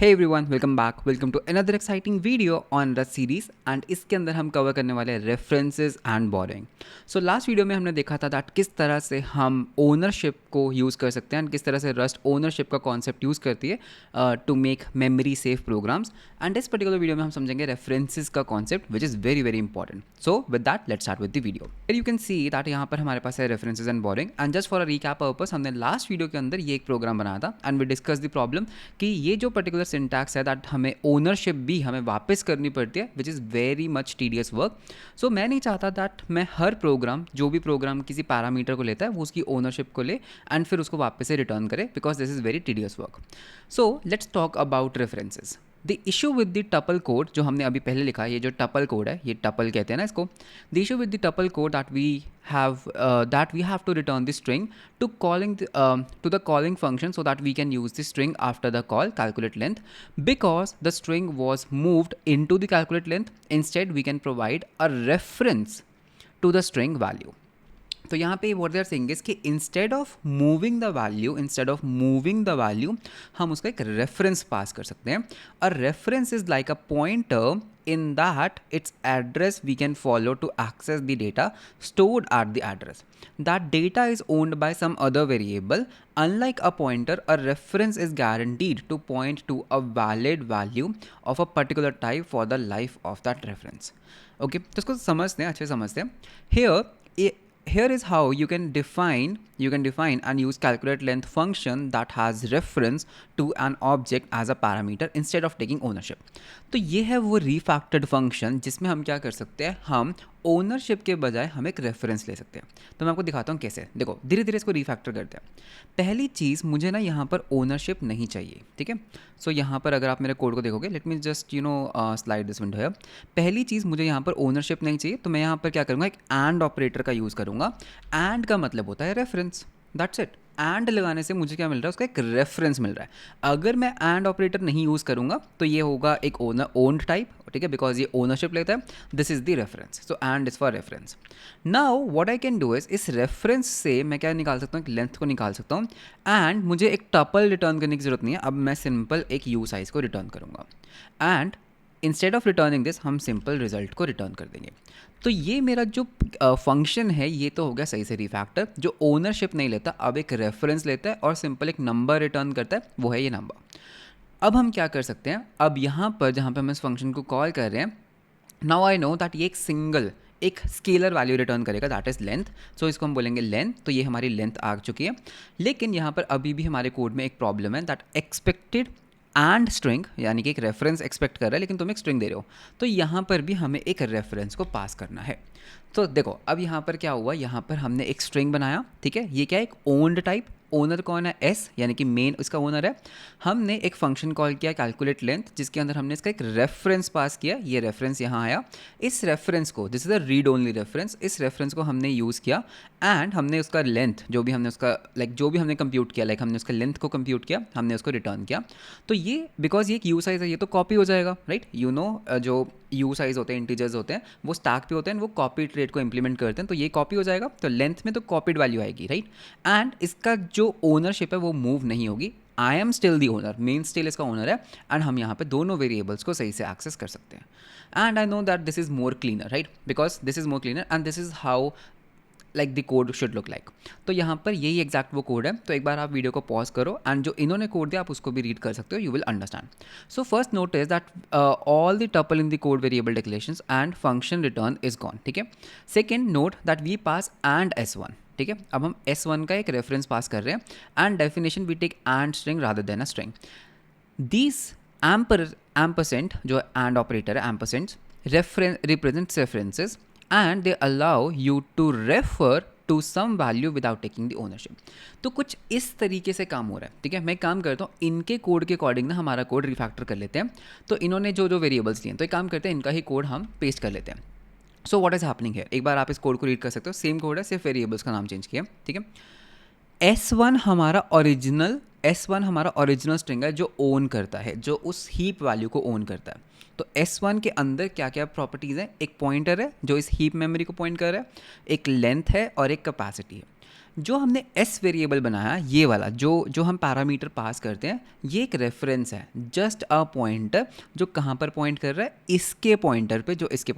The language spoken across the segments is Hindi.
Hey everyone, welcome back. Welcome to another exciting video on the series and इसके अंदर हम कवर करने वाले references and borrowing. So last video में हमने देखा था दैट किस तरह से हम ओनरशिप को यूज़ कर सकते हैं एंड किस तरह से रस्ट ओनरशिप का कॉन्सेप्ट यूज़ करती है to make memory safe programs. And इस पर्टिकुलर वीडियो में हम समझेंगे रेफरेंसेस का concept which is very very important. So with that let's start with the video. You can see that यहाँ पर हमारे पास है references and borrowing and just for a recap purpose हमने लास्ट वीडियो के अंदर ये एक प्रोग्राम बनाया था and we discuss the problem कि ये जो पर्टिकुलर सिंटैक्स है दैट हमें ओनरशिप भी हमें वापस करनी पड़ती है which is very much tedious work. So मैं नहीं चाहता दैट मैं हर प्रोग्राम जो भी प्रोग्राम किसी पैरामीटर को लेता है वो उसकी ओनरशिप को ले एंड फिर उसको वापस से रिटर्न करे because this is very tedious work. So let's talk about references. The issue with the tuple code जो हमने अभी पहले लिखा है, ये जो टपल कोड है, ये टपल कहते हैं ना इसको। The issue with the tuple code that we have to return the string to calling to the calling function so that we can use the string after the call calculate length, because the string was moved into the calculate length. Instead we can provide a reference to the string value. तो यहाँ पे what they are saying is कि instead of moving the value हम उसका एक reference पास कर सकते हैं। A reference is like a pointer in that its address we can follow to access the data stored at the address. That data is owned by some other variable. Unlike a pointer, a reference is guaranteed to point to a valid value of a particular type for the life of that reference. Okay, तो इसको समझते हैं, अच्छे समझते हैं। Here is how you can define and use calculate length function that has reference to an object as a parameter instead of taking ownership. तो ये है वो refactored function जिसमें हम क्या कर सकते हैं, हम ओनरशिप के बजाय हम एक रेफरेंस ले सकते हैं। तो मैं आपको दिखाता हूँ कैसे। देखो धीरे धीरे इसको रिफैक्टर करते हैं। पहली चीज़, मुझे ना यहाँ पर ओनरशिप नहीं चाहिए, ठीक है। सो यहाँ पर अगर आप मेरे कोड को देखोगे, let me just slide this window है। पहली चीज़, मुझे यहाँ पर ओनरशिप नहीं चाहिए, तो मैं यहाँ पर क्या करूँगा, एक एंड ऑपरेटर का यूज़ करूँगा। एंड का मतलब होता है रेफरेंस, दैट्स इट। एंड लगाने से मुझे क्या मिल रहा है, उसका एक रेफरेंस मिल रहा है। अगर मैं एंड ऑपरेटर नहीं यूज़ करूँगा तो ये होगा एक ओन्ड टाइप, ठीक है, बिकॉज ये ओनरशिप लेता है। This is the reference, so and is for reference. Now what I can do is, इस रेफरेंस से मैं क्या निकाल सकता हूँ, एक लेंथ को निकाल सकता हूँ एंड मुझे एक टपल रिटर्न करने की जरूरत नहीं है। अब मैं सिंपल एक यू साइज को रिटर्न करूँगा and instead of returning this हम सिंपल रिजल्ट को रिटर्न कर देंगे। तो ये मेरा जो फंक्शन है ये तो हो गया सही से रिफैक्टर, जो ओनरशिप नहीं लेता, अब एक रेफरेंस लेता है और सिंपल एक नंबर रिटर्न करता है, वो है ये नंबर। अब हम क्या कर सकते हैं, अब यहाँ पर जहाँ पे हम इस फंक्शन को कॉल कर रहे हैं, नाउ आई नो दैट ये एक स्केलर वैल्यू रिटर्न करेगा, दैट इज़ लेंथ। सो इसको हम बोलेंगे लेंथ। तो ये हमारी लेंथ आ चुकी है, लेकिन यहाँ पर अभी भी हमारे कोड में एक प्रॉब्लम है दैट एक्सपेक्टेड एंड स्ट्रिंग, यानी कि एक रेफरेंस एक्सपेक्ट कर रहा है लेकिन तुम एक स्ट्रिंग दे रहे हो। तो यहाँ पर भी हमें एक रेफरेंस को पास करना है। तो देखो अब यहाँ पर क्या हुआ, यहाँ पर हमने एक स्ट्रिंग बनाया, ठीक है। ये क्या है, एक ओन्ड टाइप। ओनर कौन है, एस, यानी कि मेन इसका ओनर है। हमने एक फंक्शन कॉल किया कैलकुलेट लेंथ, जिसके अंदर हमने इसका एक रेफरेंस पास किया। ये रेफरेंस यहाँ आया। इस रेफरेंस को, this is a read only reference, इस रेफरेंस को हमने यूज़ किया एंड हमने उसका लेंथ जो भी हमने उसका जो भी हमने कंप्यूट किया, हमने उसका लेंथ को कंप्यूट किया, हमने उसको रिटर्न किया। तो ये बिकॉज ये एक यू साइज है, ये तो कॉपी हो जाएगा, राइट। जो यू साइज होते हैं, इंटीजर्स होते हैं, वो स्टैक पे होते हैं, वो कॉपी ट्रेड को इंप्लीमेंट करते हैं। तो ये कॉपी हो जाएगा, तो लेंथ में तो कॉपीड वैल्यू आएगी, राइट। एंड इसका जो ओनरशिप है वो मूव नहीं होगी। I am still the owner, main still इसका ओनर है एंड हम यहाँ पे दोनों वेरिएबल्स को सही से एक्सेस कर सकते हैं। And I know that this is more cleaner, right, because this is more cleaner and this is how like the code should look like. तो यहाँ पर यही एग्जैक्ट वो कोड है। तो एक बार आप वीडियो को पॉज करो एंड जो इन्होंने कोड दिया आप उसको भी रीड कर सकते हो, you will understand. So first notice that all the tuple in the code variable declarations and function return is gone, ठीक है। Second note that we pass and S1, ठीक है। अब हम S1 का एक रेफरेंस पास कर रहे हैं and definition we take and string rather than a string. This ampersand जो एंड ऑपरेटर है, ampersand represents references and they allow you to refer to some value without taking the ownership. तो कुछ इस तरीके से काम हो रहा है, ठीक है। मैं काम करता हूँ, इनके कोड के अकॉर्डिंग ना हमारा कोड रिफैक्टर कर लेते हैं। तो इन्होंने जो वेरिएबल्स लिए हैं, तो एक काम करते हैं, इनका ही कोड हम पेस्ट कर लेते हैं। सो व्हाट इज हैपनिंग है, एक बार आप इस कोड को रीड कर सकते हो। सेम कोड है, सिर्फ वेरिएबल्स का नाम चेंज किया, ठीक है। S1 हमारा ओरिजिनल स्ट्रिंग है जो ओन करता है, जो उस हीप वैल्यू को ओन करता है। तो S1 के अंदर क्या क्या प्रॉपर्टीज़ हैं, एक पॉइंटर है जो इस हीप मेमोरी को पॉइंट कर रहा है, एक लेंथ है और एक कैपेसिटी है। जो हमने एस वेरिएबल बनाया, ये वाला जो हम पैरामीटर पास करते हैं, ये एक रेफरेंस है, जस्ट अ पॉइंटर जो कहाँ पर पॉइंट कर रहा है, इसके पॉइंटर पे, जो इसके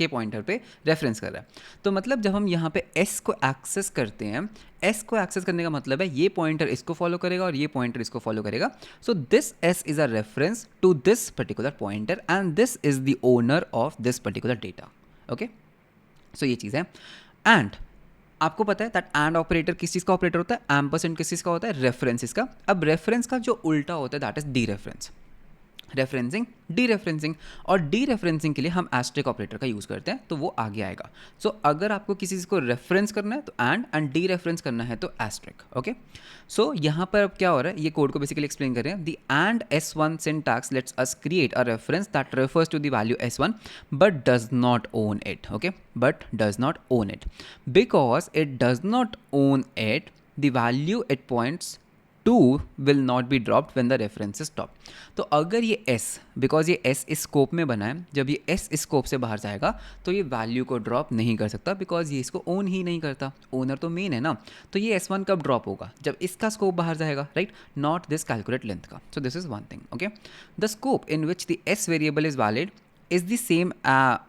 पॉइंटर पे रेफरेंस कर रहा है। तो मतलब जब हम यहाँ पे एस को एक्सेस करते हैं, एस को एक्सेस करने का मतलब है ये पॉइंटर इसको फॉलो करेगा और ये पॉइंटर इसको फॉलो करेगा। So this S is a reference to this particular pointer and this is the owner of this particular data. Okay, so ये चीज़ है। एंड आपको पता है दैट एंड ऑपरेटर किस चीज़ का ऑपरेटर होता है, एम्परसेंड किस चीज़ का होता है, रेफरेंसेस का। अब रेफरेंस का जो उल्टा होता है that is D reference, referencing, D referencing. और डी रेफरेंसिंग के लिए हम एस्टेरिक ऑपरेटर का यूज़ करते हैं, तो वो आगे आएगा। सो अगर आपको किसी चीज़ को रेफरेंस करना है तो एंड डी रेफरेंस करना है तो एस्टेरिक। ओके, सो यहाँ पर अब क्या हो रहा है, ये कोड को बेसिकली एक्सप्लेन कर रहे हैं। The end S1 syntax lets us create a reference that refers to the value S1 but does not own it. Okay, but does not own it. Because it does not own it, the value it points to will not be dropped when the reference is stop. तो अगर ये एस, बिकॉज ये एस इस स्कोप में बना है, जब ये एस इस स्कोप से बाहर जाएगा तो ये वैल्यू को ड्रॉप नहीं कर सकता, बिकॉज ये इसको ओन ही नहीं करता। ओनर तो मेन है ना, तो ये S1 कब ड्रॉप होगा, जब इसका स्कोप बाहर जाएगा, right, not this calculate length का। So this is one thing. Okay, the scope in which the S variable is valid is the same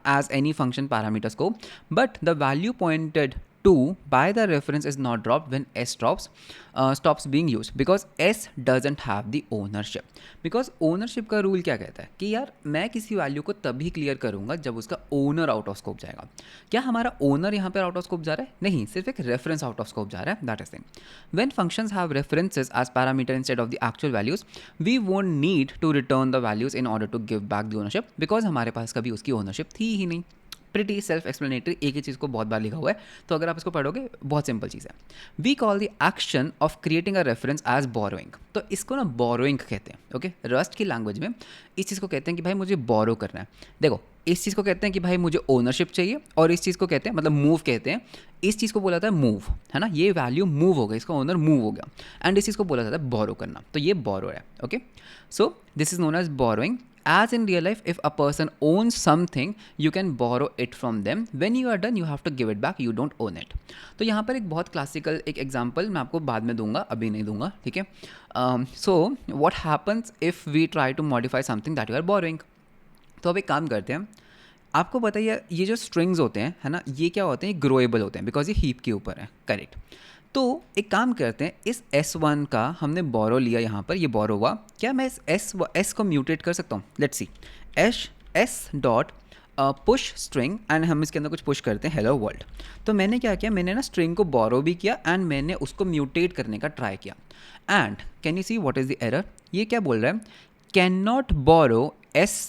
as any function parameter scope, but the value pointed to by the reference is not dropped when s stops being used, because s doesn't have the ownership. Because ownership का रूल क्या कहता है कि यार मैं किसी वैल्यू को तभी क्लियर करूंगा जब उसका ओनर आउट ऑफ स्कोप जाएगा। क्या हमारा ओनर यहाँ पर आउट ऑफ स्कोप जा रहा है? नहीं, सिर्फ एक रेफरेंस आउट ऑफ स्कोप जा रहा है, that is thing. When functions have references as parameter instead of the actual values, we won't need to return the values in order to give back the ownership, because हमारे पास कभी उसकी ओनरशिप थी ही नहीं। प्रिटी सेल्फ एक्सप्लेनेटरी, एक ही चीज़ को बहुत बार लिखा हुआ है, तो अगर आप इसको पढ़ोगे बहुत सिंपल चीज़ है। We call the action of creating a reference as borrowing. तो इसको ना बोरोइंग कहते हैं। ओके, रस्ट की लैंग्वेज में इस चीज़ को कहते हैं कि भाई मुझे बोरो करना है। देखो, इस चीज़ को कहते हैं कि भाई मुझे ओनरशिप चाहिए, और इस चीज़ को कहते हैं, मतलब मूव कहते हैं, इस चीज़ को बोला जाता है मूव, है ना, ये वैल्यू मूव हो गई, इसका ओनर मूव हो गया, एंड इस चीज़ को बोला जाता है बोरो करना, तो ये बोरो है। Okay, so this is known as borrowing. As in real life, if a person owns something, you can borrow it from them. When you are done, you have to give it back. You don't own it. तो यहाँ पर एक बहुत क्लासिकल एक एग्जाम्पल मैं आपको बाद में दूंगा, अभी नहीं दूंगा, ठीक है। सो what happens if we try to modify something that you are borrowing? तो अब एक काम करते हैं, आपको पता है ये जो स्ट्रिंग्स होते हैं, है ना, ये क्या होते हैं, ग्रोएबल होते हैं, बिकॉज ये हीप के ऊपर है, करेक्ट। तो एक काम करते हैं, इस S1 का हमने बोरो लिया, यहाँ पर ये बोरो हुआ, क्या मैं इस S को म्यूटेट कर सकता हूँ? Let's see, S dot push string, and हम इसके अंदर कुछ पुश करते हैं, हेलो वर्ल्ड। तो मैंने क्या किया, मैंने ना स्ट्रिंग को बोरो भी किया एंड मैंने उसको म्यूटेट करने का ट्राई किया। And can you see what is the error? ये क्या बोल रहा है, can not borrow S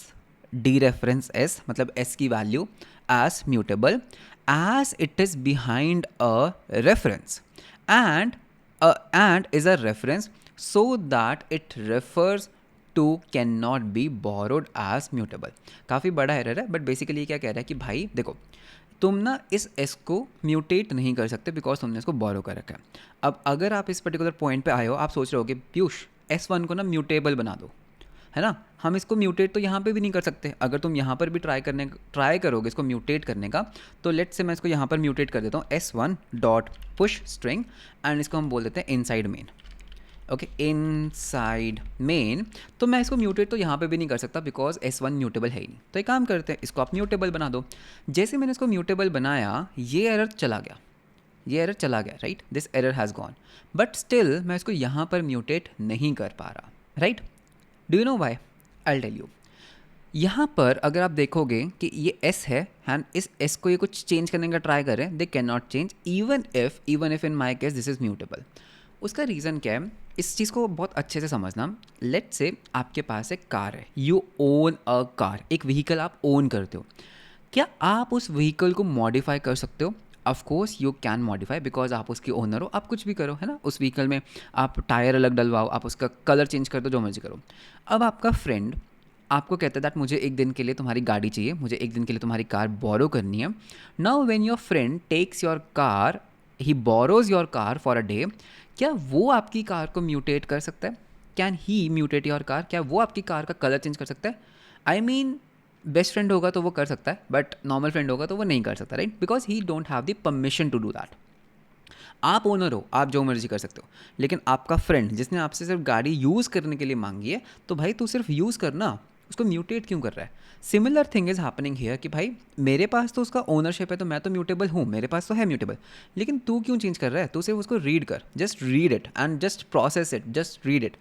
dereference S, मतलब S की value as mutable as it is behind a reference, and is a reference so that it refers to cannot be borrowed as mutable। काफ़ी बड़ा एरर है, बट बेसिकली ये क्या कह रहा है कि भाई देखो, तुम ना इस S को म्यूटेट नहीं कर सकते बिकॉज तुमने इसको बोरो कर रखा है। अब अगर आप इस पर्टिकुलर पॉइंट पे आए हो, आप सोच रहे हो कि पीयूष S1 को ना म्यूटेबल बना दो, है ना, हम इसको म्यूटेट तो यहाँ पे भी नहीं कर सकते। अगर तुम यहाँ पर भी ट्राई करोगे इसको म्यूटेट करने का, तो लेट्स से मैं इसको यहाँ पर म्यूटेट कर देता हूँ, S1 dot push string, and इसको हम बोल देते हैं inside main. Okay, inside main. तो मैं इसको म्यूटेट तो यहाँ पे भी नहीं कर सकता बिकॉज S1 म्यूटेबल है ही नहीं। तो एक काम करते हैं, इसको आप म्यूटेबल बना दो। जैसे मैंने इसको म्यूटेबल बनाया, ये एरर चला गया, right, this error has gone, but still मैं इसको यहाँ पर म्यूटेट नहीं कर पा रहा, right. Do you know why? I tell you. यहाँ पर अगर आप देखोगे कि ये S है एंड इस S को ये कुछ चेंज करने का ट्राई करें, they can not change even if in my case this is mutable. उसका रीज़न क्या है, इस चीज़ को बहुत अच्छे से समझना। लेट्स से आपके पास एक कार है, यू ओन अ कार, एक व्हीकल आप ओन करते हो। क्या आप उस व्हीकल को मॉडिफाई कर सकते हो? Of course you can modify, because आप उसकी ओनर हो, आप कुछ भी करो, है ना। उस व्हीकल में आप टायर अलग डलवाओ, आप उसका कलर चेंज कर दो, जो मर्जी करो। अब आपका फ्रेंड आपको कहता है दैट मुझे एक दिन के लिए तुम्हारी गाड़ी चाहिए, मुझे एक दिन के लिए तुम्हारी कार बोरो करनी है। Now when your friend takes your car, he borrows your car for a day, क्या वो आपकी कार को म्यूटेट कर सकता है? Can he mutate your car? क्या वो आपकी कार का कलर चेंज कर सकता है? आई मीन बेस्ट फ्रेंड होगा तो वो कर सकता है, बट नॉर्मल फ्रेंड होगा तो वो नहीं कर सकता, right, because he don't have the permission to do that. आप ओनर हो, आप जो मर्जी कर सकते हो, लेकिन आपका फ्रेंड जिसने आपसे सिर्फ गाड़ी यूज़ करने के लिए मांगी है, तो भाई तू सिर्फ यूज़ करना, उसको म्यूटेट क्यों कर रहा है? Similar thing is happening here कि भाई मेरे पास तो उसका ओनरशिप है, तो मैं तो म्यूटेबल हूँ, मेरे पास तो है म्यूटेबल, लेकिन तू क्यों चेंज कर रहा है? तू सिर्फ उसको रीड कर, just read it and just process it, just read it,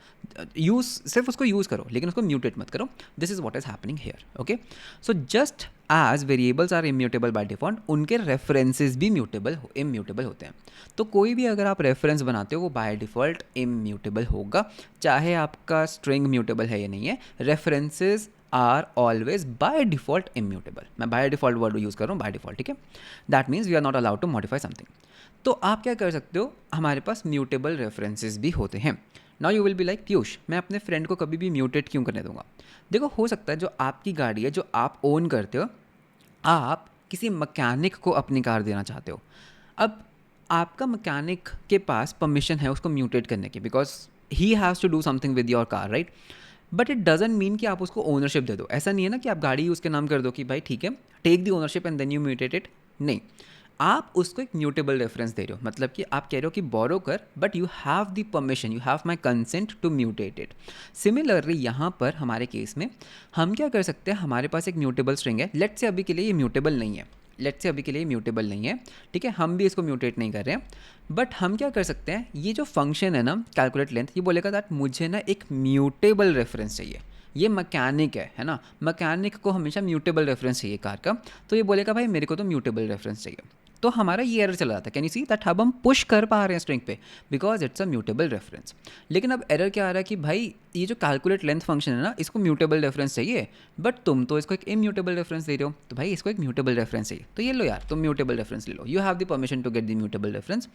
use, सिर्फ उसको यूज़ करो, लेकिन उसको म्यूटेट मत करो. This is what is happening here. Okay, so just as variables are immutable by default, उनके रेफरेंसेज भी इम्यूटेबल होते हैं. तो कोई भी अगर आप रेफरेंस बनाते हो वो बाय डिफ़ॉल्ट इम्यूटेबल होगा, चाहे आपका स्ट्रिंग म्यूटेबल है या नहीं है. References are always by default immutable. मैं बाय डिफ़ॉल्ट वर्ड यूज़ कर रहा हूँ, बाय डिफ़ॉल्ट, ठीक है. That means we are not allowed to modify something. तो आप क्या कर सकते हो, हमारे पास म्यूटेबल रेफरेंसेज भी होते हैं. Now you will be like Piyush, मैं अपने फ्रेंड को कभी भी म्यूटेट क्यों करने दूंगा? देखो, हो सकता है जो आपकी गाड़ी है, जो आप ओन करते हो, आप किसी मैकेनिक को अपनी कार देना चाहते हो. अब आपका मैकेनिक के पास परमिशन है उसको म्यूटेट करने की, because he has to do something with your car, right? But it doesn't mean कि आप उसको ओनरशिप दे दो. ऐसा नहीं है ना कि आप गाड़ी उसके नाम कर दो कि भाई ठीक है, take the ownership and then you mutate it. नहीं, आप उसको एक म्यूटेबल रेफरेंस दे रहे हो, मतलब कि आप कह रहे हो कि बोरो कर, but you have the permission, you have my consent to mutate it. Similarly यहाँ पर हमारे केस में हम क्या कर सकते हैं, हमारे पास एक म्यूटेबल स्ट्रिंग है, लेट्स से अभी के लिए ये म्यूटेबल नहीं है, ठीक है, हम भी इसको म्यूटेट नहीं कर रहे हैं. बट हम क्या कर सकते हैं, ये जो फंक्शन है ना कैलकुलेट लेंथ, ये बोलेगा दैट मुझे ना एक म्यूटेबल रेफरेंस चाहिए. ये मैकेनिक है ना, मैकेनिक को हमेशा म्यूटेबल रेफरेंस चाहिए कार का, तो ये बोलेगा भाई मेरे को तो म्यूटेबल रेफरेंस चाहिए. तो हमारा ये एरर चला जाता है, कैन यू सी दैट, अब हम पुश कर पा रहे हैं स्ट्रिंग पे because it's a mutable reference. लेकिन अब एरर क्या आ रहा है कि भाई ये जो कैलकुलेट लेंथ फंक्शन है ना, इसको म्यूटेबल रेफरेंस चाहिए, बट तुम तो इसको एक इम्यूटेबल रेफरेंस दे रहे हो, तो भाई इसको एक म्यूटेबल रेफरेंस चाहिए. तो ये लो यार, तुम म्यूटेबल रेफरेंस ले लो, you have the permission to get the mutable reference.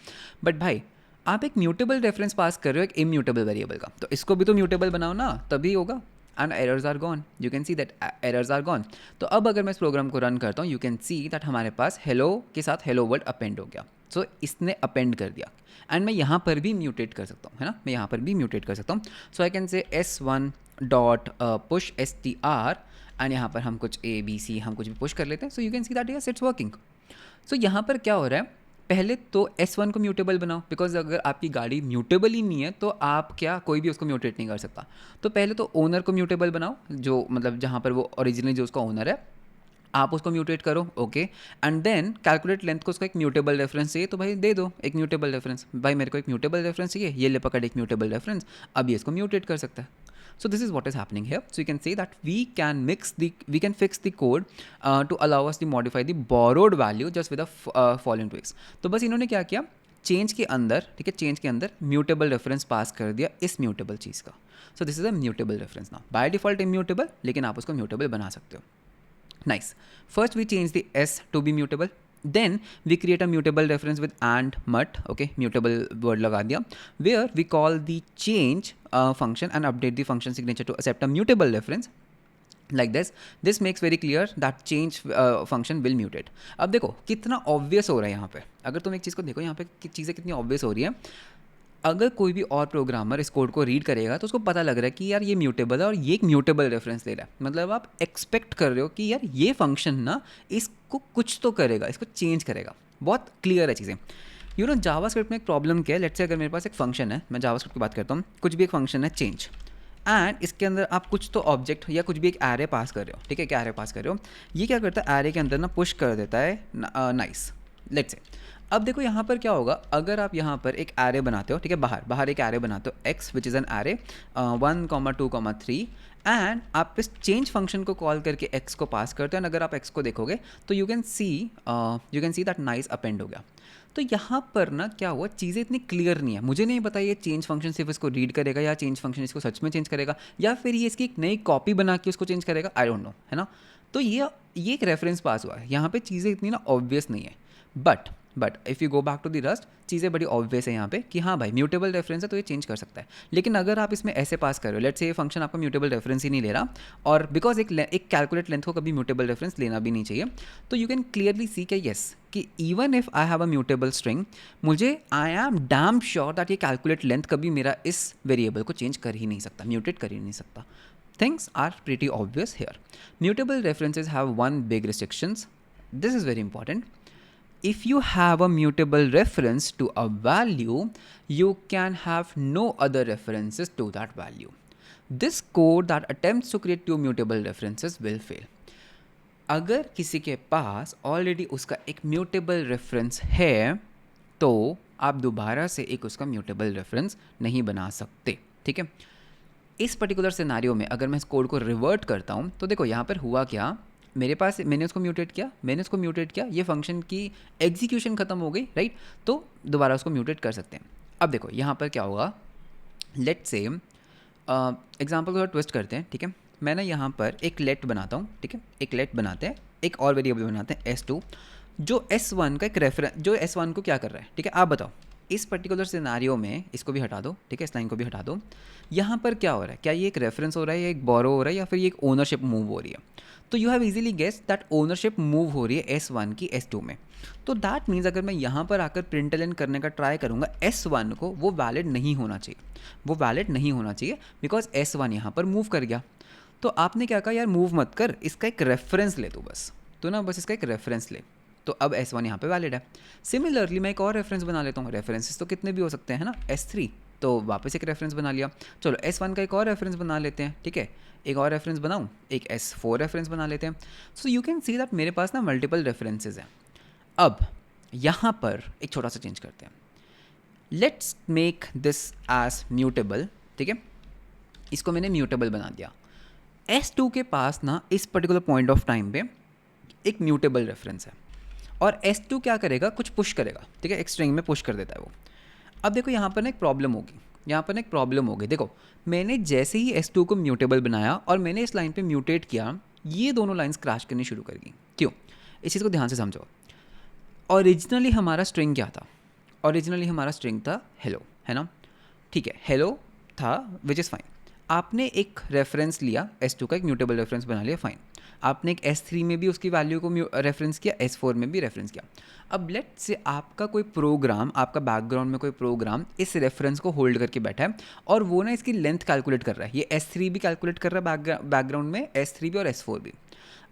But भाई आप एक म्यूटेबल रेफरेंस पास कर रहे हो एक इम्यूटेबल वेरिएबल का, तो इसको भी तो म्यूटेबल बनाओ ना, तभी होगा. And errors are gone, you can see that errors are gone. तो अब अगर मैं इस प्रोग्राम को रन करता हूँ, यू कैन सी दैट हमारे पास हेलो के साथ हेलो वर्ड अपेंड हो गया. सो इसने अपेंड कर दिया, एंड मैं यहाँ पर भी म्यूटेट कर सकता हूँ, है ना, मैं यहाँ पर भी म्यूटेट कर सकता हूँ. सो I can say S1 dot push STR, and यहाँ पर हम कुछ ABC हम कुछ भी पुश कर लेते हैं. So you can see that yes it's working. So यहाँ पर क्या हो रहा है, पहले तो S1 को म्यूटेबल बनाओ, बिकॉज अगर आपकी गाड़ी म्यूटेबल ही नहीं है तो आप क्या, कोई भी उसको म्यूटेट नहीं कर सकता. तो पहले तो ओनर को म्यूटेबल बनाओ, जो मतलब जहाँ पर वो ओरिजिनली जो उसका ओनर है, आप उसको म्यूटेट करो. Okay, and then calculate length को उसका एक म्यूटेबल रेफरेंस चाहिए, तो भाई दे दो एक म्यूटेबल रेफरेंस. भाई मेरे को एक म्यूटेबल रेफरेंस चाहिए, ये ले पकड़ एक म्यूटेबल रेफरेंस, अब ये इसको म्यूटेट कर सकता है. So this is what is happening here. So you can say that we can fix the code to allow us to modify the borrowed value just with the following tweaks. तो बस इन्होंने क्या किया, चेंज के अंदर, ठीक है, चेंज के अंदर म्यूटेबल रेफरेंस पास कर दिया इस म्यूटेबल चीज़ का. So this is a mutable reference now, by default immutable, लेकिन आप उसको म्यूटेबल बना सकते हो. Nice. First we change the S to be mutable. Then we create a mutable reference with and mut. Okay, mutable word लगा दिया, where we call the change function and update the function signature to accept a mutable reference. Like this makes very clear that change function will mutate. अब देखो कितना obvious हो रहा है यहाँ पे, अगर तुम एक चीज़ को देखो यहाँ पे चीज़ें कितनी obvious हो रही है. अगर कोई भी और प्रोग्रामर इस कोड को रीड करेगा तो उसको पता लग रहा है कि यार ये म्यूटेबल है और ये एक म्यूटेबल रेफरेंस ले रहा है, मतलब आप एक्सपेक्ट कर रहे हो कि यार ये फंक्शन ना इसको कुछ तो करेगा, इसको चेंज करेगा. बहुत क्लियर है चीज़ें. यू नो जावास्क्रिप्ट में एक प्रॉब्लम क्या है, लेट्स से अगर मेरे पास एक फंक्शन है, मैं जावास्क्रिप्ट की बात करता हूँ, कुछ भी एक फंक्शन है चेंज, एंड इसके अंदर आप कुछ तो ऑब्जेक्ट या कुछ भी एक एरे पास कर रहे हो, ठीक है, क्या एरे पास कर रहे हो, ये क्या करता है एरे के अंदर ना पुश कर देता है नाइस, लेट्स से. अब देखो यहाँ पर क्या होगा, अगर आप यहाँ पर एक एरे बनाते हो, ठीक है, बाहर एक एरे बनाते हो x which is an array 1, 2, 3, and आप इस चेंज फंक्शन को कॉल करके x को पास करते हो, एंड अगर आप x को देखोगे तो you can see that nice append हो गया. तो यहाँ पर ना क्या हुआ, चीज़ें इतनी क्लियर नहीं है, मुझे नहीं पता ये चेंज फंक्शन सिर्फ इसको रीड करेगा या चेंज फंक्शन इसको सच में चेंज करेगा, या फिर ये इसकी एक नई कॉपी बना के उसको चेंज करेगा, आई डोंट नो, है ना. तो ये एक रेफरेंस पास हुआ है, यहाँ पे चीज़ें इतनी ना ऑब्वियस नहीं है. But if you go back to the Rust, चीज़ें बड़ी ऑब्वियस है यहाँ पे कि हाँ भाई म्यूटेबल रेफरेंस है तो ये चेंज कर सकता है. लेकिन अगर आप इसमें ऐसे पास कर रहे हो, लेट्स से ये फंक्शन आपका म्यूटेबल रेफरेंस ही नहीं ले रहा, और बिकॉज एक कैलकुलेट लेंथ को कभी म्यूटेबल रेफरेंस लेना भी नहीं चाहिए, तो यू कैन क्लियरली सी कि येस कि even if I have a mutable string, मुझे I am damn sure that ये कैलकुलेट लेंथ कभी मेरा इस वेरिएबल को चेंज कर ही नहीं सकता, म्यूटेट कर ही नहीं सकता. Things are pretty obvious here. Mutable references have one big restrictions. This is very important. if you have a mutable reference to a value, you can have no other references to that value. This code that attempts to create two mutable references will fail. अगर किसी के पास ऑलरेडी उसका एक म्यूटेबल रेफरेंस है तो आप दोबारा से एक उसका म्यूटेबल रेफरेंस नहीं बना सकते, ठीक है। इस पर्टिकुलर सिनारियो में अगर मैं इस कोड को रिवर्ट करता हूँ तो देखो यहाँ पर हुआ क्या, मेरे पास मैंने उसको म्यूटेट किया, ये फंक्शन की एग्जीक्यूशन खत्म हो गई, राइट। तो दोबारा उसको म्यूटेट कर सकते हैं। अब देखो यहाँ पर क्या होगा, लेट से एग्जाम्पल को थोड़ा ट्विस्ट करते हैं, ठीक है। मैं ना यहाँ पर एक लेट बनाता हूँ, ठीक है, एक लेट बनाते हैं, एक और वेरिएबल बनाते हैं S2 जो S1 का एक रेफरेंस, जो S1 को क्या कर रहा है, ठीक है। आप बताओ इस पर्टिकुलर सिनारियो में, इसको भी हटा दो, ठीक है, इस लाइन को भी हटा दो। यहाँ पर क्या हो रहा है, क्या ये एक रेफरेंस हो रहा है या एक बोरो हो रहा है या फिर ये एक ओनरशिप मूव हो रही है। तो you have easily guess that ownership move हो रही है S1 की S2 में। तो दैट मीन्स अगर मैं यहाँ पर आकर प्रिंटलन करने का ट्राई करूँगा S1 को, वो वैलिड नहीं होना चाहिए, बिकॉज S1 यहाँ पर मूव कर गया। तो आपने क्या कहा, यार मूव मत कर, इसका एक रेफरेंस ले तू बस, तो ना बस इसका एक रेफरेंस ले, तो अब S1 यहाँ पे वैलिड है। सिमिलरली मैं एक और रेफरेंस बना लेता हूँ, रेफरेंसेस तो कितने भी हो सकते हैं ना, S3, तो वापस एक रेफरेंस बना लिया। चलो S1 का एक और रेफरेंस बना लेते हैं, ठीक है, एक और रेफरेंस बनाऊँ, एक S4 रेफरेंस बना लेते हैं। So you can see that मेरे पास ना मल्टीपल रेफरेंसेज हैं। अब यहाँ पर एक छोटा सा चेंज करते हैं, let's make this as mutable, ठीक है, इसको मैंने म्यूटेबल बना दिया। S2 के पास ना इस पर्टिकुलर पॉइंट ऑफ टाइम पे एक म्यूटेबल रेफरेंस है और S2 क्या करेगा, कुछ पुश करेगा, ठीक है, एक स्ट्रिंग में पुश कर देता है वो। अब देखो यहाँ पर ना एक प्रॉब्लम होगी, देखो मैंने जैसे ही S2 को म्यूटेबल बनाया और मैंने इस लाइन पे म्यूटेट किया, ये दोनों लाइंस क्रैश करनी शुरू कर गई। क्यों, इस चीज़ को ध्यान से समझो। ओरिजिनली हमारा स्ट्रिंग क्या था, ओरिजिनली हमारा स्ट्रिंग था हेलो, है ना, ठीक है, हेलो था, विच इज़ फाइन। आपने एक रेफरेंस लिया S2 का, एक म्यूटेबल रेफरेंस बना लिया, फाइन। आपने एक S3 में भी उसकी वैल्यू को रेफरेंस किया, S4 में भी रेफरेंस किया। अब लेट से आपका कोई प्रोग्राम, आपका बैकग्राउंड में कोई प्रोग्राम इस रेफरेंस को होल्ड करके बैठा है और वो ना इसकी लेंथ कैलकुलेट कर रहा है। ये S3 भी कैलकुलेट कर रहा है बैकग्राउंड में, S3 भी और S4 भी।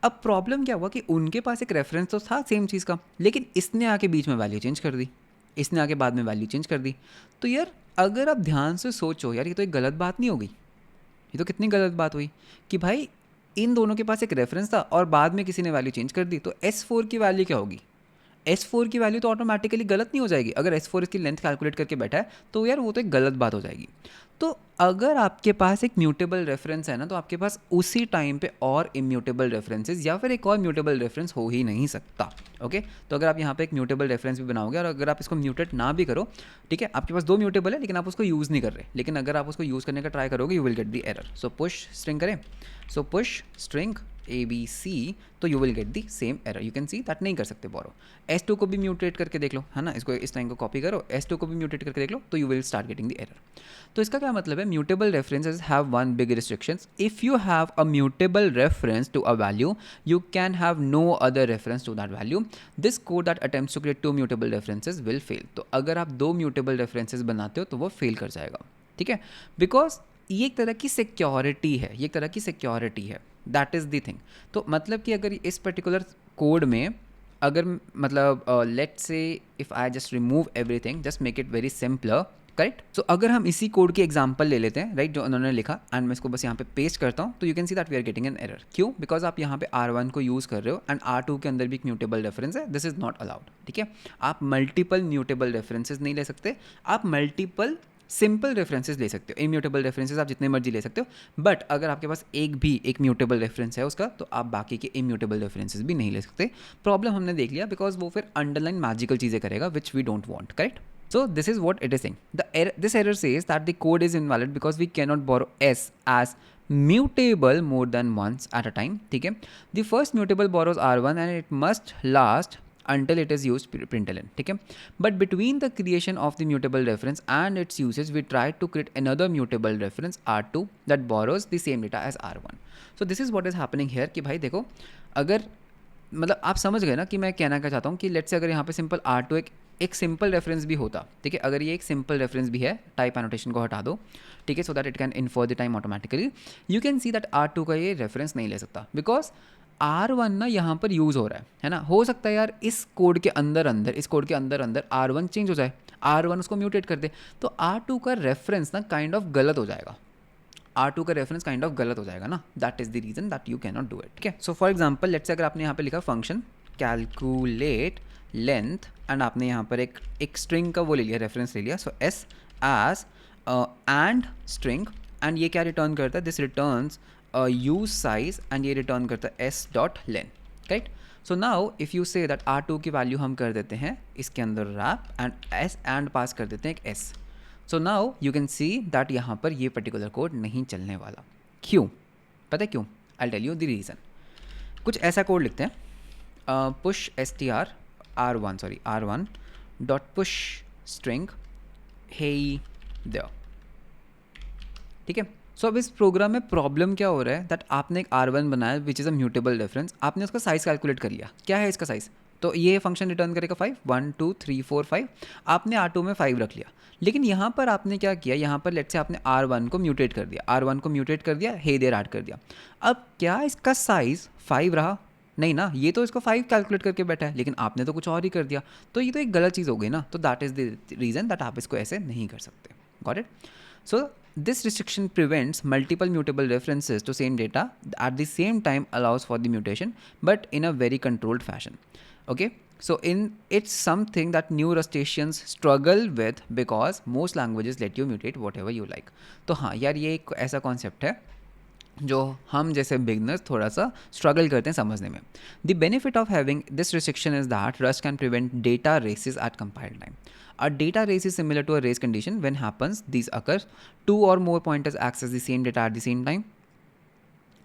अब प्रॉब्लम क्या हुआ कि उनके पास एक रेफरेंस तो था सेम चीज़ का, लेकिन इसने आके बीच में वैल्यू चेंज कर दी, इसने आके बाद में वैल्यू चेंज कर दी। तो यार अगर आप ध्यान से सोचो, यार ये तो एक गलत बात नहीं हो गई, ये तो कितनी गलत बात हुई कि भाई इन दोनों के पास एक रेफरेंस था और बाद में किसी ने वैल्यू चेंज कर दी। तो S4 की वैल्यू क्या होगी, S4 की वैल्यू तो ऑटोमेटिकली गलत नहीं हो जाएगी। अगर S4 इसकी लेंथ कैलकुलेट करके बैठा है तो यार वो तो एक गलत बात हो जाएगी। तो अगर आपके पास एक म्यूटेबल रेफरेंस है ना, तो आपके पास उसी टाइम पे और इम्यूटेबल रेफरेंसेस या फिर एक और म्यूटेबल रेफरेंस हो ही नहीं सकता। ओके, तो अगर आप यहाँ पे एक म्यूटेबल रेफरेंस भी बनाओगे और अगर आप इसको म्यूटेट ना भी करो, ठीक है, आपके पास दो म्यूटेबल है लेकिन आप उसको यूज़ नहीं कर रहे, लेकिन अगर आप उसको यूज़ करने का ट्राई करोगे you will get the error. So push string करें, सो पुश स्ट्रिंग ABC, तो you will get the same error. You can see that नहीं कर सकते बोरो। S2 को भी म्यूटेट करके देख लो, है ना, इसको इस लाइन को कॉपी करो, S2 को भी म्यूटेट करके देख लो, तो you will start getting the error. तो इसका क्या मतलब है, mutable references have one big restrictions, if you have a mutable reference to a value you can have no other reference to that value. This code that attempts to create two mutable references will fail. तो अगर आप दो म्यूटेबल रेफरेंसेस बनाते हो तो वो फेल कर जाएगा, ठीक है, बिकॉज ये एक तरह की सिक्योरिटी है, दैट इज़ द थिंग। तो मतलब कि अगर इस पर्टिकुलर कोड में अगर मतलब let's say if I just remove everything, just make it very simpler, correct. So अगर हम इसी कोड की एग्जांपल ले लेते हैं, राइट, जो उन्होंने लिखा, एंड मैं इसको बस यहाँ पे पेस्ट करता हूँ, तो you can see that we are getting an error. क्यों, बिकॉज आप यहाँ पे R1 को यूज़ कर रहे हो एंड R2 के अंदर भी एक म्यूटेबल रेफरेंस है, दिस इज़ नॉट अलाउड, ठीक है। आप मल्टीपल म्यूटेबल रेफरेंसेज नहीं ले सकते, आप मल्टीपल सिंपल रेफरेंसेस ले सकते हो, इम्यूटेबल रेफरेंसेस आप जितने मर्जी ले सकते हो, बट अगर आपके पास एक म्यूटेबल रेफरेंस है उसका, तो आप बाकी के इम्यूटेबल रेफरेंसेस भी नहीं ले सकते। प्रॉब्लम हमने देख लिया, बिकॉज वो फिर अंडरलाइन मैजिकल चीज़ें करेगा which we don't want, correct. So this is what it is saying. This error says that the code is invalid because we cannot borrow S as mutable more than once at a time. ठीक है, the first mutable borrows R1 and it must last until it is used println, ठीक है। But between the creation of the mutable reference and its usage, we try to create another mutable reference R2 that borrows the same data as R1. So this is what is happening here कि भाई देखो, अगर मतलब आप समझ गए ना कि मैं कहना क्या चाहता हूँ कि लेट्स से अगर यहाँ पे सिंपल R2 एक सिंपल रेफरेंस भी होता, ठीक है, अगर ये एक सिंपल रेफरेंस भी है, टाइप एनोटेशन को हटा दो, ठीक है, so that it can infer the time automatically, you can see that R2 का ये रेफरेंस नहीं ले सकता, बिकॉज R1 ना यहाँ पर यूज़ हो रहा है ना, हो सकता है यार इस कोड के अंदर अंदर, इस कोड के अंदर अंदर R1 चेंज हो जाए, R1 उसको म्यूटेट कर दे, तो R2 का रेफरेंस ना काइंड ऑफ गलत हो जाएगा, R2 का रेफरेंस काइंड ऑफ गलत हो जाएगा ना, that is the reason that you can not do it. ठीक है, so for example let's say अगर आपने यहाँ पे लिखा फंक्शन कैलकुलेट लेंथ एंड आपने यहाँ पर एक स्ट्रिंग का वो ले लिया, रेफरेंस ले लिया, so S as and string, and ये क्या रिटर्न करता है, this returns usize, and ये रिटर्न करता है S dot len, right. So now if you say that R2 की वैल्यू हम कर देते हैं इसके अंदर wrap and S and pass कर देते हैं एक S, so now you can see that यहाँ पर ये पर्टिकुलर कोड नहीं चलने वाला। क्यों, पता है क्यों? I tell you the reason. कुछ ऐसा कोड लिखते हैं, push R1 dot push string hey there, ठीक है। सो अब इस प्रोग्राम में प्रॉब्लम क्या हो रहा है दैट आपने एक R1 बनाया which is a mutable reference, आपने उसका साइज़ कैलकुलेट कर लिया, क्या है इसका साइज़, तो ये फंक्शन रिटर्न करेगा 5, 1 2 3 4 5, आपने R2 में 5 रख लिया, लेकिन यहाँ पर आपने क्या किया, यहाँ पर लेट्स से आपने R1 को म्यूटेट कर दिया, R1 को म्यूटेट कर दिया, हे देयर ऐड कर दिया, अब क्या इसका साइज़ 5 रहा? नहीं ना, ये तो इसको 5 कैलकुलेट करके बैठा है, लेकिन आपने तो कुछ और ही कर दिया, तो ये तो एक गलत चीज़ हो गई ना, तो that is the reason that आप इसको ऐसे नहीं कर सकते। Got it? So this restriction prevents multiple mutable references to same data at the same time, allows for the mutation but in a very controlled fashion. Okay, so it's something that new Rustaceans struggle with because most languages let you mutate whatever you like. तो हाँ यार, ये एक ऐसा कॉन्सेप्ट है जो हम जैसे बिगनर्स थोड़ा सा स्ट्रगल करते हैं समझने में। The benefit of having this restriction is that Rust can prevent data races at compile time. A data race is similar to a race condition. When happens, these occurs, 2 or more pointers access the same data at the same time.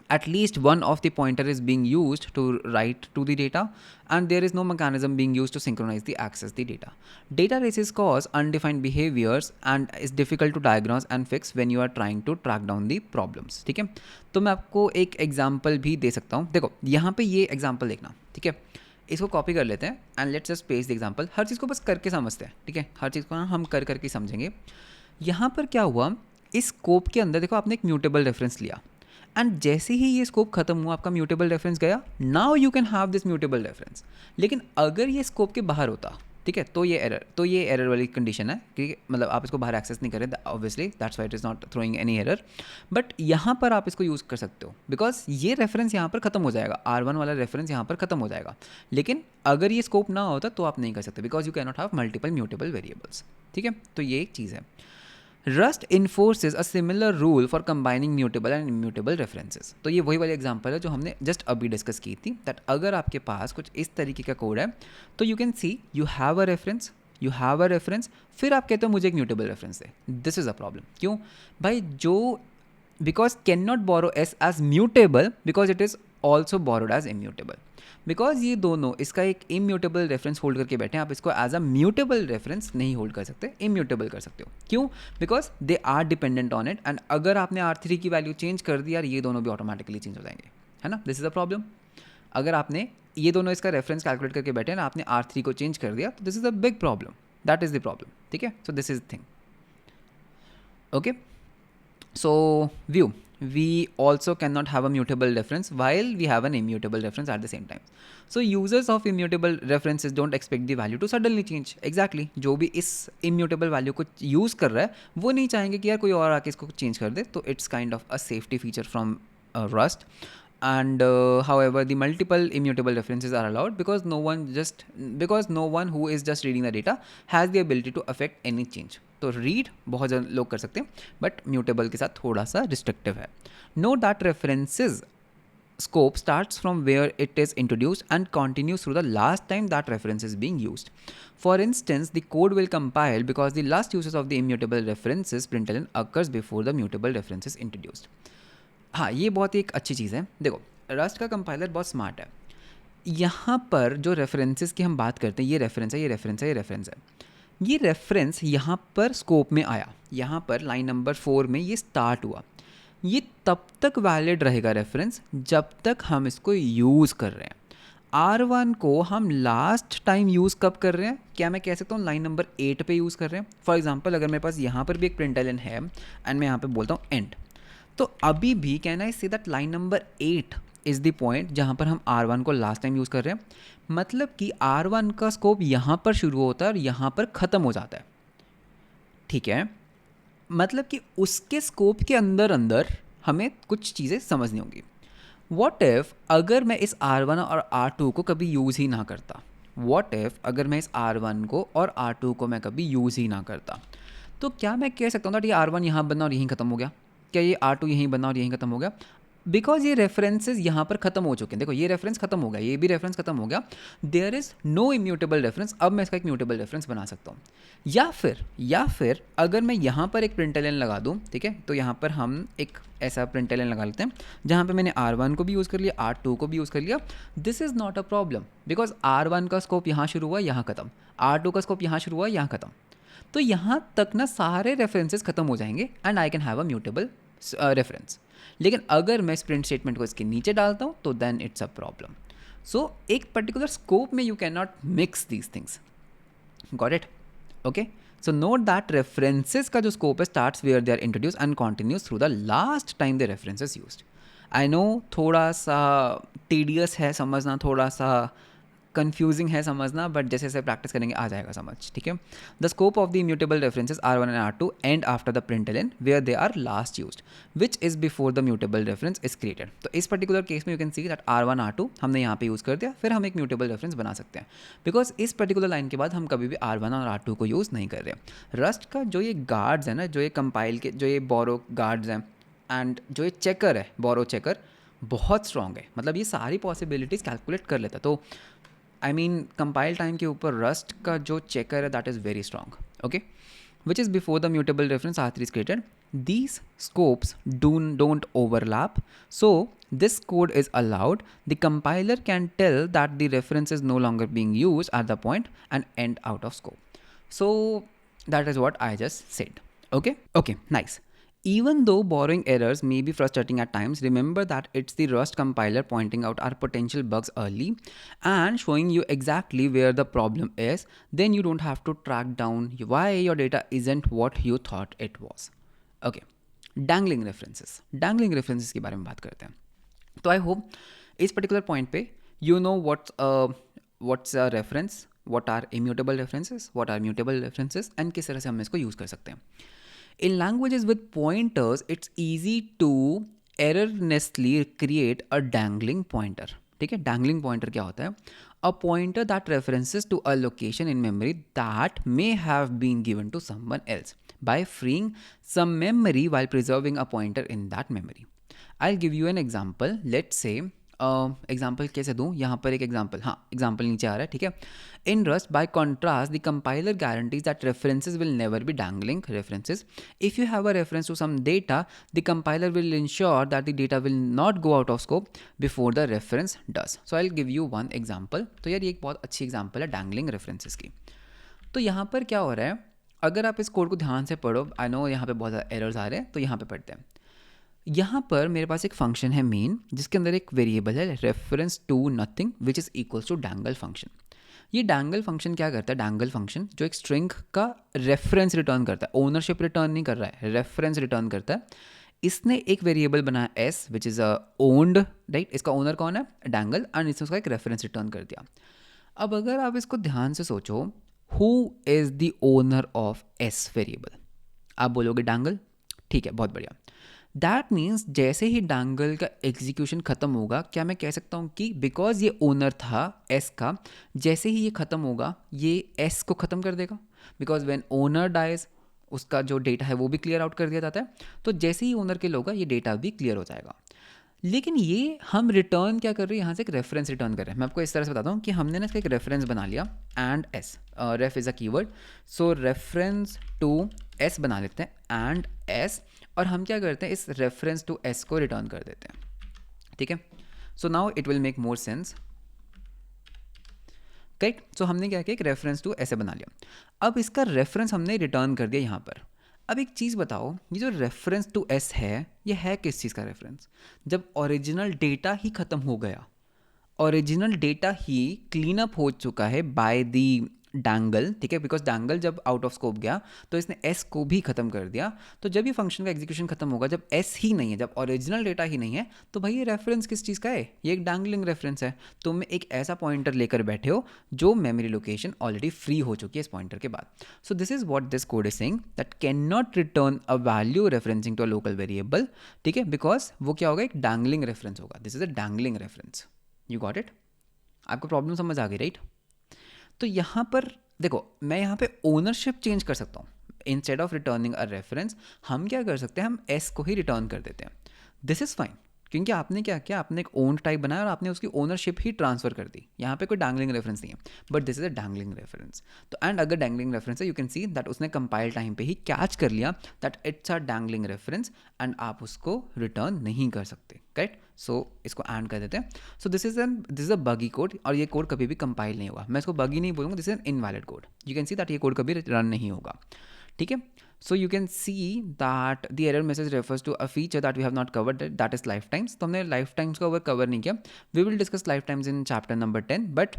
At least one of the pointer is being used to write to the data, and there is no mechanism being used to synchronize the access the data. Data races cause undefined behaviors and is difficult to diagnose and fix when you are trying to track down the problems. ठीक है, तो मैं आपको एक एग्जाम्पल भी दे सकता हूँ। देखो यहाँ पे ये एग्जाम्पल देखना, ठीक है, इसको कॉपी कर लेते हैं and let's just paste the example. हर चीज़ को बस करके समझते हैं, ठीक है, हर चीज़ को हम कर करके समझेंगे। यहाँ पर क्या हुआ, इस स्कोप के अंदर देखो आपने एक म्यूटेबल रेफरेंस लिया एंड जैसे ही ये स्कोप खत्म हुआ आपका म्यूटेबल रेफरेंस गया, now you can have this mutable reference. लेकिन अगर ये स्कोप के बाहर होता, ठीक है, तो ये एरर वाली कंडीशन है कि मतलब आप इसको बाहर एक्सेस नहीं करें, obviously that's why it is not throwing any error, but यहाँ पर आप इसको यूज़ कर सकते हो बिकॉज ये रेफरेंस यहाँ पर खत्म हो जाएगा, R1 वाला रेफरेंस यहाँ पर खत्म हो जाएगा। लेकिन अगर ये स्कोप ना होता तो आप नहीं कर सकते because you can not have multiple mutable variables, ठीक है, तो ये एक चीज़ है। Rust enforces a similar rule for combining mutable and immutable references. तो ये वही वाली एग्जांपल है जो हमने जस्ट अभी डिस्कस की थी, दैट अगर आपके पास कुछ इस तरीके का कोड है तो you can see you have a reference, फिर आप कहते हो मुझे एक म्यूटेबल रेफरेंस है। This is a problem. क्यों भाई? जो because can not borrow s as mutable because it is also borrowed as immutable, because ये दोनों इसका एक इम्यूटेबल रेफरेंस होल्ड करके बैठे हैं, आप इसको एज अ म्यूटेबल रेफरेंस नहीं होल्ड कर सकते, इम्यूटेबल कर सकते हो। क्यों? Because they are dependent on it, and अगर आपने R3 की वैल्यू चेंज कर दी यार, ये दोनों भी ऑटोमेटिकली चेंज हो जाएंगे, है ना। This is a problem. अगर आपने ये दोनों इसका रेफरेंस कैलकुलेट करके बैठे हैं ना, आपने R3 को चेंज कर दिया, तो this is a big problem, that is the problem, ठीक है। सो this is thing, okay. So view, we also cannot have a mutable reference while we have an immutable reference at the same time. So users of immutable references don't expect the value to suddenly change. Exactly, जो भी इस immutable value को use कर रहा है वो नहीं चाहेंगे कि यार कोई और आके इसको चेंज कर दे, तो it's kind of a safety feature from Rust. And however, the multiple immutable references are allowed because no one who is just reading the data has the ability to affect any change. तो रीड बहुत ज़्यादा लोग कर सकते हैं, बट म्यूटेबल के साथ थोड़ा सा रिस्ट्रिक्टिव है। Know that references scope starts from where it is introduced and continues through the last time that reference is being used. For instance, the code will compile because the last uses of the immutable references println occurs before the mutable reference is introduced. हाँ, ये बहुत ही एक अच्छी चीज़ है। देखो रस्ट का कंपाइलर बहुत स्मार्ट है। यहाँ पर जो रेफरेंसेस की हम बात करते हैं, ये रेफरेंस है, ये रेफरेंस यहाँ पर स्कोप में आया, यहाँ पर लाइन नंबर 4 में ये स्टार्ट हुआ। ये तब तक वैलिड रहेगा रेफरेंस जब तक हम इसको यूज़ कर रहे हैं। R1 को हम लास्ट टाइम यूज़ कब कर रहे हैं? क्या मैं कह सकता हूँ लाइन नंबर 8 पे यूज़ कर रहे हैं। फॉर एग्जांपल अगर मेरे पास यहाँ पर भी एक प्रिंटलन है एंड मैं यहाँ पे बोलता हूँ एंड, तो अभी भी can I say that line number 8 is the point जहाँ पर हम R1 को लास्ट टाइम यूज़ कर रहे हैं, मतलब कि R1 का स्कोप यहाँ पर शुरू होता है और यहाँ पर ख़त्म हो जाता है, ठीक है। मतलब कि उसके स्कोप के अंदर अंदर हमें कुछ चीज़ें समझनी होंगी। वॉट इफ़ अगर मैं इस R1 और R2 को कभी यूज़ ही ना करता, वॉट इफ़ अगर मैं इस R1 को और R2 को मैं कभी यूज़ ही ना करता, तो क्या मैं कह सकता हूँ कि R1 यहाँ बना और यहीं ख़त्म हो गया? क्या ये R2 यहीं बना और यहीं ख़त्म हो गया? बिकॉज ये रेफरेंसेस यहाँ पर ख़त्म हो चुके हैं। देखो ये रेफरेंस ख़त्म हो गया, ये भी रेफरेंस ख़त्म हो गया, there is no immutable reference. अब मैं इसका एक म्यूटेबल रेफरेंस बना सकता हूँ। या फिर अगर मैं यहाँ पर एक प्रिंटलन लगा दूँ, ठीक है, तो यहाँ पर हम एक ऐसा प्रिंटलन लगा लेते हैं जहाँ पे मैंने R1 को भी यूज़ कर लिया, R2 को भी यूज़ कर लिया। This is not a problem because R1 का स्कोप यहाँ शुरू हुआ, यहाँ ख़त्म, R2 का स्कोप यहाँ शुरू हुआ, यहाँ ख़त्म। तो यहाँ तक ना सारे रेफरेंसेस ख़त्म हो जाएंगे and I can have a mutable reference. लेकिन अगर मैं प्रिंट स्टेटमेंट को इसके नीचे डालता हूँ तो then it's a problem. So एक पर्टिकुलर स्कोप में you can not mix these things. Got it? Okay, so note that references का जो स्कोप है starts where they are introduce and continues through the last time the references used. I know थोड़ा सा टीडियस है समझना, थोड़ा सा कंफ्यूजिंग है समझना, बट जैसे जैसे प्रैक्टिस करेंगे आ जाएगा समझ, ठीक है। The scope of the immutable references R1 and R2 and after the println where they are last used which is before the mutable reference is created. तो इस पर्टिकुलर केस में you can see that R1 R2 हमने यहाँ पे यूज़ कर दिया, फिर हम एक म्यूटेबल रेफरेंस बना सकते हैं बिकॉज इस पर्टिकुलर लाइन के बाद हम कभी भी R1 और R2 को यूज़ नहीं कर रहे। रस्ट का जो ये गार्ड्स है ना, जो ये कंपाइल के जो ये बोरो गार्ड्स हैं एंड जो ये चेकर है बोरो चेकर, बहुत स्ट्रॉन्ग है। मतलब ये सारी पॉसिबिलिटीज़ कैलकुलेट कर लेता है। तो आई मीन कंपाइल टाइम के ऊपर रस्ट का जो चेकर है that is very strong, okay, which is before the mutable reference R3 is created. These scopes don't overlap, so this code is allowed. The compiler can tell that the reference is no longer being used at the point and end out of scope. So that is what I just said. Okay, nice. Even though borrowing errors may be frustrating at times, remember that it's the Rust compiler pointing out our potential bugs early and showing you exactly where the problem is. Then you don't have to track down why your data isn't what you thought it was. Okay, dangling references के बारे में बात करते हैं। तो आई होप इस पर्टिकुलर पॉइंट पे you know what's a reference, what are immutable references, what are mutable references, and किस तरह से हम इसको यूज़ कर सकते हैं। In languages with pointers, it's easy to erroneously create a dangling pointer. ठीक है, dangling pointer क्या होता है? A pointer that references to a location in memory that may have been given to someone else by freeing some memory while preserving a pointer in that memory. I'll give you an example. Let's say example कैसे दूँ? यहाँ पर एक एग्जाम्पल, हाँ एग्जाम्पल नीचे आ रहा है, ठीक है। In Rust by contrast the compiler guarantees that references will never be dangling references. If you have a reference to some data, the compiler will ensure that the data will not go out of scope before the reference does. So I will give you one example. तो यार ये एक बहुत अच्छी एग्जाम्पल है डैंगलिंग रेफरेंसेज की। तो यहाँ पर क्या हो रहा है, अगर आप इस कोड को ध्यान से पढ़ो, आई नो यहाँ पे बहुत ज़्यादा एरर्स आ रहे हैं, तो यहाँ पे पढ़ते हैं। यहाँ पर मेरे पास एक फंक्शन है मेन, जिसके अंदर एक वेरिएबल है reference to nothing which is equals to dangle function. ये डैंगल फंक्शन क्या करता है? डैंगल फंक्शन जो एक स्ट्रिंग का रेफरेंस रिटर्न करता है, ओनरशिप रिटर्न नहीं कर रहा है, रेफरेंस रिटर्न करता है। इसने एक वेरिएबल बनाया S which is a owned, right, इसका ओनर कौन है? डैंगल, एंड इसने उसका एक रेफरेंस रिटर्न कर दिया। अब अगर आप इसको ध्यान से सोचो, who is the owner of S variable? आप बोलोगे डैंगल, ठीक है, बहुत बढ़िया। दैट मीन्स जैसे ही डैंगल का एग्जीक्यूशन ख़त्म होगा, क्या मैं कह सकता हूँ कि बिकॉज ये ओनर था एस का, जैसे ही ये ख़त्म होगा ये एस को ख़त्म कर देगा, बिकॉज व्हेन ओनर डाइज उसका जो डेटा है वो भी क्लियर आउट कर दिया जाता है। तो जैसे ही ओनर किल होगा ये डेटा भी क्लियर हो जाएगा। लेकिन ये हम रिटर्न क्या कर रहे हैं, यहाँ से एक रेफरेंस रिटर्न कर रहे हैं। मैं आपको इस तरह से बताता हूँ कि हमने ना इसका एक रेफरेंस बना लिया, and s, ref is a keyword, so reference to s बना लेते हैं एंड एस, और हम क्या करते हैं, इस रेफरेंस टू एस को रिटर्न कर देते हैं, ठीक है। So now it will make more sense, correct. सो हमने क्या किया, एक रेफरेंस टू ऐसे बना लिया। अब इसका रेफरेंस हमने रिटर्न कर दिया यहाँ पर। अब एक चीज़ बताओ, ये जो रेफरेंस टू एस है, ये है किस चीज़ का रेफरेंस? जब ओरिजिनल डेटा ही ख़त्म हो गया, ओरिजिनल डेटा ही क्लीन अप हो चुका है बाय दी डैंगल, ठीक है, बिकॉज डैंगल जब आउट ऑफ स्कोप गया तो इसने एस को भी खत्म कर दिया। तो जब ये फंक्शन का एग्जीक्यूशन खत्म होगा, जब एस ही नहीं है, जब ओरिजिनल डेटा ही नहीं है, तो भाई ये रेफरेंस किस चीज़ का है? ये एक डैंगलिंग रेफरेंस है। तुम एक ऐसा पॉइंटर लेकर बैठे हो जो मेमोरी लोकेशन ऑलरेडी फ्री हो चुकी है इस पॉइंटर के बाद। So this is what this code is saying, that can not return a value referencing to a local variable, ठीक है, बिकॉज वो क्या होगा, एक डैंगलिंग रेफरेंस होगा। This is a dangling reference. You got it? आपको प्रॉब्लम समझ आ गई, राइट? तो यहाँ पर देखो, मैं यहाँ पे ओनरशिप चेंज कर सकता हूँ। Instead of returning a reference, हम क्या कर सकते हैं, हम एस को ही रिटर्न कर देते हैं। दिस इज़ फाइन, क्योंकि आपने क्या किया, आपने एक ओन टाइप बनाया और आपने उसकी ओनरशिप ही ट्रांसफर कर दी। यहाँ पे कोई डैंगलिंग रेफरेंस नहीं है, but this is a dangling reference. तो एंड अगर डैंगलिंग रेफरेंस है, यू कैन सी दैट उसने कंपाइल टाइम पे ही कैच कर लिया that it's a dangling reference, and आप उसको रिटर्न नहीं कर सकते, करेक्ट? सो इसको एंड कर देते हैं। सो दिस इज अ बगी कोड, और ये कोड कभी भी कंपाइल नहीं होगा। मैं इसको बगी नहीं बोलूँगा, this is an invalid code. You can see that ये कोड कभी रन नहीं होगा, ठीक है? So you can see that the error message refers to a feature that we have not covered, that is lifetimes. तो हमने lifetimes को cover नहीं किया. We will discuss lifetimes in chapter number 10. But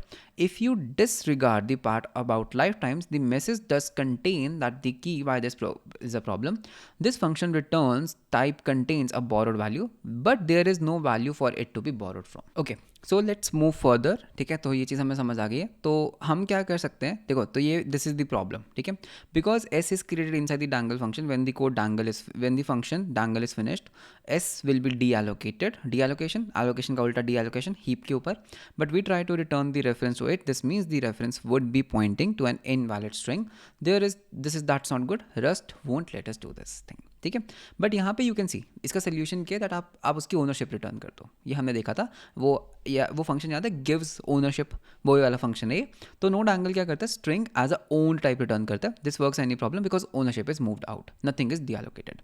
if you disregard the part about lifetimes, the message does contain that the key why this is a problem. This function returns type contains a borrowed value, but there is no value for it to be borrowed from. Okay. So let's move further, ठीक है? तो ये चीज़ हमें समझ आ गई है। तो हम क्या कर सकते हैं, देखो, तो ये दिस इज द प्रॉब्लम, ठीक है? Because S is created inside the dangle function when the code dangle is when the function dangle is finished, s will be deallocated, deallocation, allocation का उल्टा deallocation, heap के ऊपर, but we try to return the reference to it. This means the reference would be pointing to an invalid string. That's not good. Rust won't let us do this thing, ठीक है? बट यहाँ पे यू कैन सी इसका सोल्यूशन क्या है, दैट आप उसकी ओनरशिप रिटर्न कर दो। ये हमने देखा था, वो फंक्शन याद है, गिव्स ओनरशिप, वो वाला फंक्शन है ये। तो नो डैंगल क्या करता है, string as a own type return करता है। This works any problem because ownership is moved out, nothing is deallocated.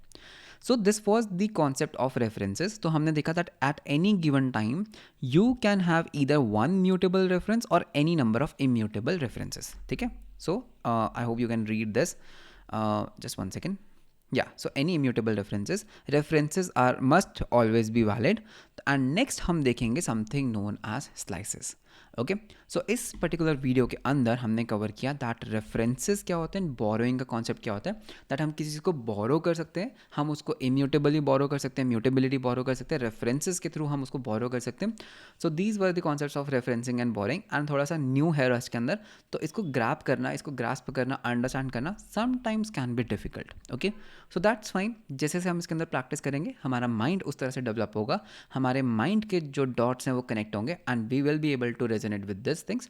So this was the concept of references. तो हमने देखा that at any given time you can have either one mutable reference और any number of immutable references, ठीक है? So I hope you can read this, just one second. Yeah, so any immutable references must always be valid. And next हम देखेंगे something known as slices. Okay, so इस पर्टिकुलर वीडियो के अंदर हमने कवर किया दैट रेफरेंसेस क्या होते हैं, बोरोइंग का कॉन्सेप्ट क्या होता है, दैट हम किसी चीज़ को बोरो कर सकते हैं, हम उसको इम्यूटेबली बोरो कर सकते हैं, म्यूटेबिलिटी बोरो कर सकते हैं, रेफरेंसेस के थ्रू हम उसको बोरो कर सकते हैं. So these were the concepts of referencing and borrowing. And थोड़ा सा न्यू है रस्ट के अंदर, तो इसको ग्रैप करना, इसको ग्रास्प करना, अंडरस्टैंड करना sometimes can be difficult. Okay, so that's fine. जैसे जैसे हम इसके अंदर प्रैक्टिस करेंगे हमारा माइंड उस तरह से डेवलप होगा, हमारे माइंड के जो डॉट्स हैं वो कनेक्ट होंगे, and we will be able to resonate with this things.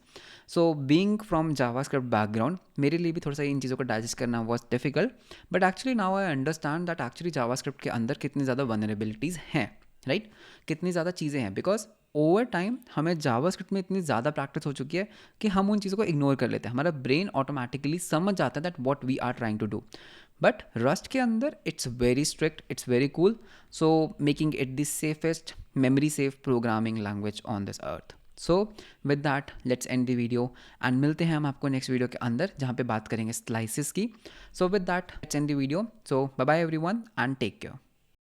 So being from JavaScript background, मेरे लिए भी थोड़ा सा इन चीज़ों को डाइजेस्ट करना was difficult, but actually now I understand that actually JavaScript के अंदर कितनी ज़्यादा वनरेबिलिटीज़ हैं, राइट? कितनी ज़्यादा चीज़ें हैं, बिकॉज ओवर टाइम हमें जावास्क्रिप्ट में इतनी ज़्यादा प्रैक्टिस हो चुकी है कि हम उन चीज़ों को इग्नोर कर लेते हैं. हमारा ब्रेन ऑटोमेटिकली समझ जाता है that what we are trying to do. But Rust के अंदर it's very strict, it's very cool, so making it the safest memory safe programming language on this earth. So with that let's end the video, and मिलते हैं हम आपको नेक्स्ट वीडियो के अंदर जहाँ पे बात करेंगे स्लाइसिस की. So with that let's end the video. So bye bye everyone and take care.